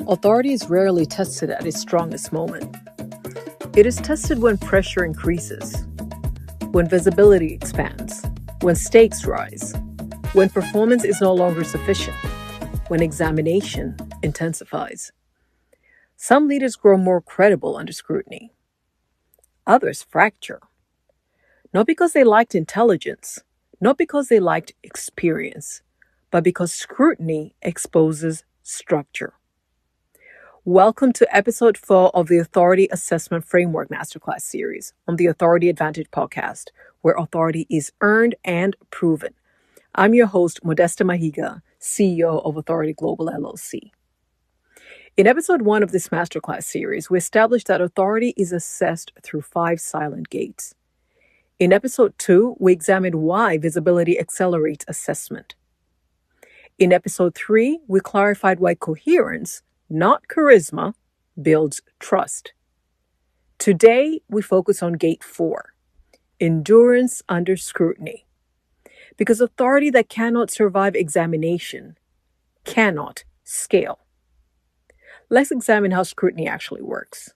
Authority is rarely tested at its strongest moment. It is tested when pressure increases, when visibility expands, when stakes rise, when performance is no longer sufficient, when examination intensifies. Some leaders grow more credible under scrutiny. Others fracture. Not because they lacked intelligence, not because they lacked experience, but because scrutiny exposes structure. Welcome to episode 4 of the Authority Assessment Framework Masterclass series on the Authority Advantage podcast, where authority is earned and proven. I'm your host, Modesta Mahiga, CEO of Authority Global LLC. In episode 1 of this masterclass series, we established that authority is assessed through 5 silent gates. In episode 2, we examined why visibility accelerates assessment. In episode 3, we clarified why coherence, not charisma, builds trust. Today, we focus on gate 4, endurance under scrutiny. Because authority that cannot survive examination cannot scale. Let's examine how scrutiny actually works.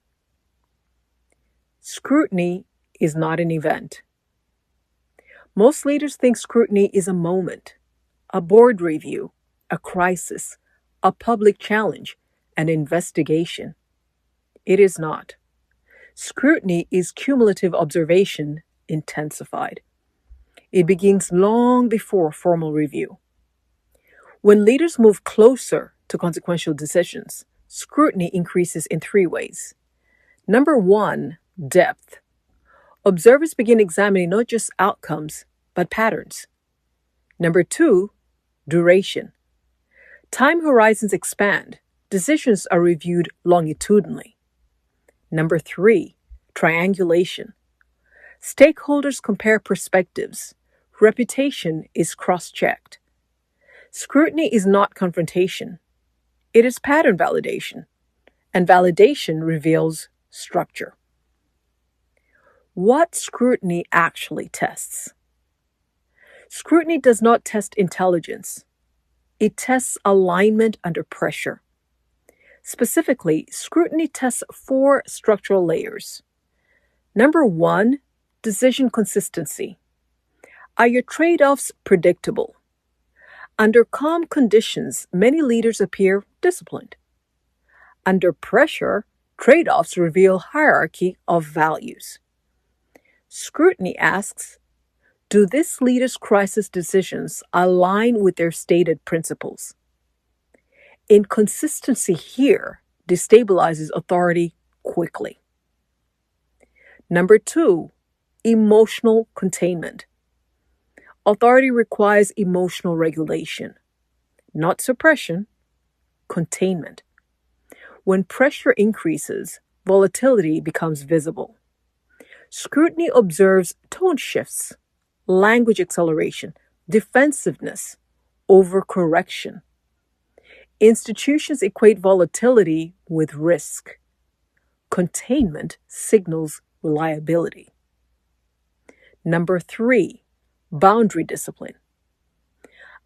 Scrutiny is not an event. Most leaders think scrutiny is a moment, a board review, a crisis, a public challenge, an investigation. It is not. Scrutiny is cumulative observation intensified. It begins long before formal review. When leaders move closer to consequential decisions, scrutiny increases in 3 ways. Number 1, depth. Observers begin examining not just outcomes, but patterns. Number 2, duration. Time horizons expand. Decisions are reviewed longitudinally. Number 3, triangulation. Stakeholders compare perspectives. Reputation is cross-checked. Scrutiny is not confrontation. It is pattern validation, and validation reveals structure. What scrutiny actually tests? Scrutiny does not test intelligence. It tests alignment under pressure. Specifically, scrutiny tests 4 structural layers. Number 1, decision consistency. Are your trade-offs predictable? Under calm conditions, many leaders appear disciplined. Under pressure, trade-offs reveal hierarchy of values. Scrutiny asks, do this leader's crisis decisions align with their stated principles? Inconsistency here destabilizes authority quickly. Number 2, emotional containment. Authority requires emotional regulation, not suppression, containment. When pressure increases, volatility becomes visible. Scrutiny observes tone shifts, language acceleration, defensiveness, overcorrection. Institutions equate volatility with risk. Containment signals reliability. Number 3, boundary discipline.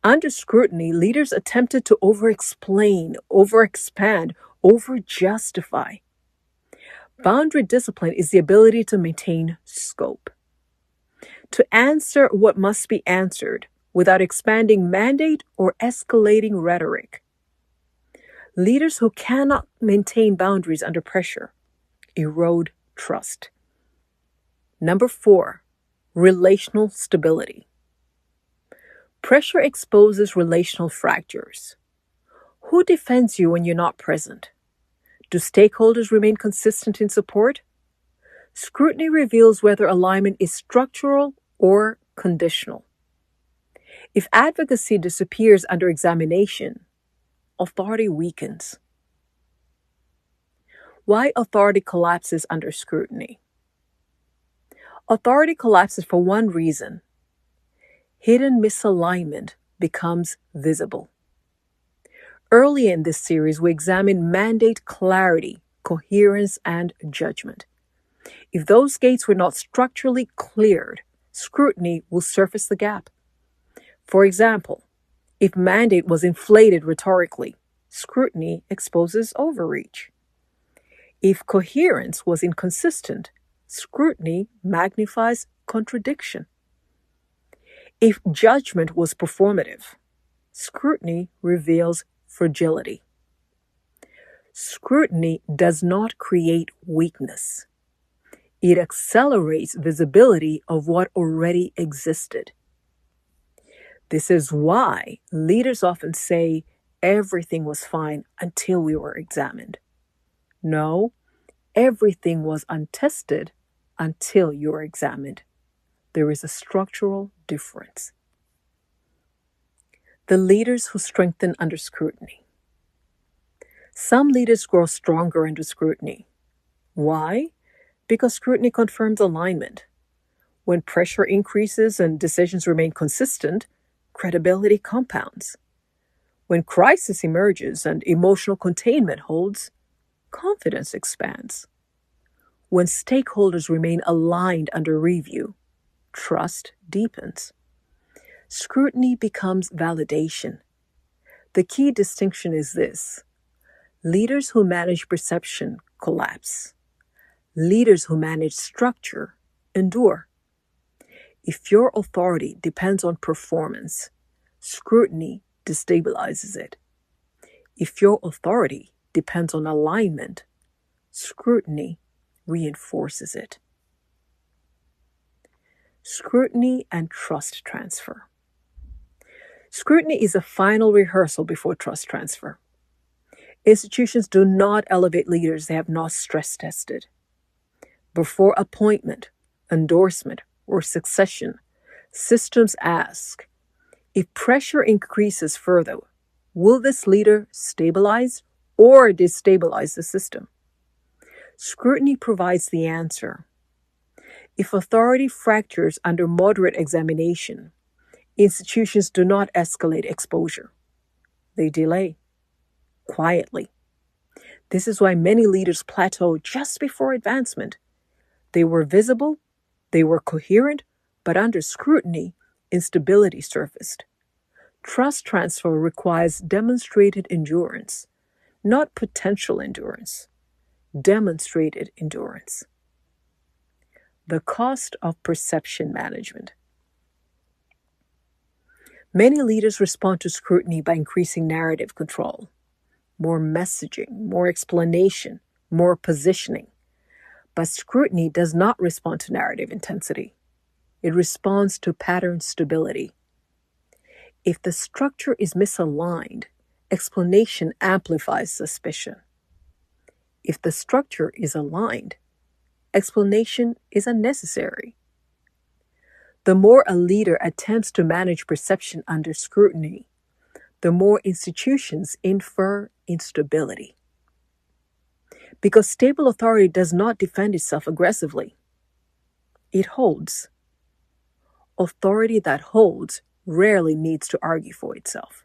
Under scrutiny, leaders attempted to over-explain, over-expand, over-justify. Boundary discipline is the ability to maintain scope. To answer what must be answered without expanding mandate or escalating rhetoric. Leaders who cannot maintain boundaries under pressure erode trust. Number 4, relational stability. Pressure exposes relational fractures. Who defends you when you're not present? Do stakeholders remain consistent in support? Scrutiny reveals whether alignment is structural or conditional. If advocacy disappears under examination, authority weakens. Why authority collapses under scrutiny? Authority collapses for one reason. Hidden misalignment becomes visible. Early in this series, we examined mandate clarity, coherence, and judgment. If those gates were not structurally cleared, scrutiny will surface the gap. For example, if mandate was inflated rhetorically, scrutiny exposes overreach. If coherence was inconsistent, scrutiny magnifies contradiction. If judgment was performative, scrutiny reveals fragility. Scrutiny does not create weakness. It accelerates visibility of what already existed. This is why leaders often say everything was fine until we were examined. No, everything was untested until you were examined. There is a structural difference. The leaders who strengthen under scrutiny. Some leaders grow stronger under scrutiny. Why? Because scrutiny confirms alignment. When pressure increases and decisions remain consistent, credibility compounds. When crisis emerges and emotional containment holds, confidence expands. When stakeholders remain aligned under review, trust deepens. Scrutiny becomes validation. The key distinction is this: leaders who manage perception collapse. Leaders who manage structure endure. If your authority depends on performance, scrutiny destabilizes it. If your authority depends on alignment, scrutiny reinforces it. Scrutiny and trust transfer. Scrutiny is a final rehearsal before trust transfer. Institutions do not elevate leaders they have not stress tested. Before appointment, endorsement, or succession, systems ask, if pressure increases further, will this leader stabilize or destabilize the system? Scrutiny provides the answer. If authority fractures under moderate examination, institutions do not escalate exposure. They delay, quietly. This is why many leaders plateau just before advancement. They were visible, they were coherent, but under scrutiny, instability surfaced. Trust transfer requires demonstrated endurance, not potential endurance. Demonstrated endurance. The cost of perception management. Many leaders respond to scrutiny by increasing narrative control. More messaging, more explanation, more positioning. But scrutiny does not respond to narrative intensity. It responds to pattern stability. If the structure is misaligned, explanation amplifies suspicion. If the structure is aligned, explanation is unnecessary. The more a leader attempts to manage perception under scrutiny, the more institutions infer instability. Because stable authority does not defend itself aggressively. It holds. Authority that holds rarely needs to argue for itself.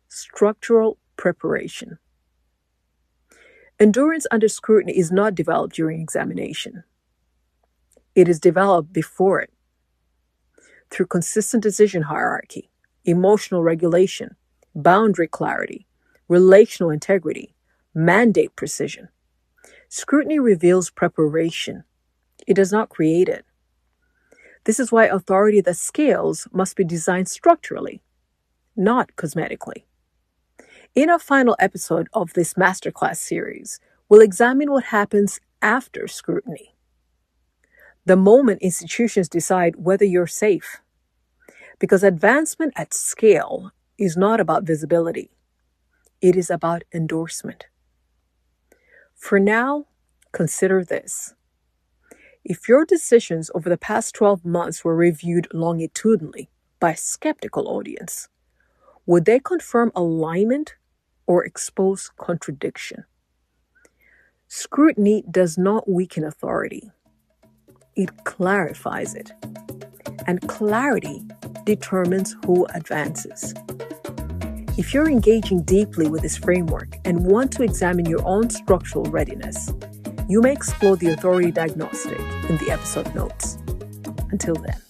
Structural preparation. Endurance under scrutiny is not developed during examination. It is developed before it, through consistent decision hierarchy, emotional regulation, boundary clarity, relational integrity, mandate precision. Scrutiny reveals preparation. It does not create it. This is why authority that scales must be designed structurally, not cosmetically. In our final episode of this masterclass series, we'll examine what happens after scrutiny. The moment institutions decide whether you're safe. Because advancement at scale is not about visibility. It is about endorsement. For now, consider this. If your decisions over the past 12 months were reviewed longitudinally by a skeptical audience, would they confirm alignment or expose contradiction? Scrutiny does not weaken authority. It clarifies it. And clarity determines who advances. If you're engaging deeply with this framework and want to examine your own structural readiness, you may explore the authority diagnostic in the episode notes. Until then.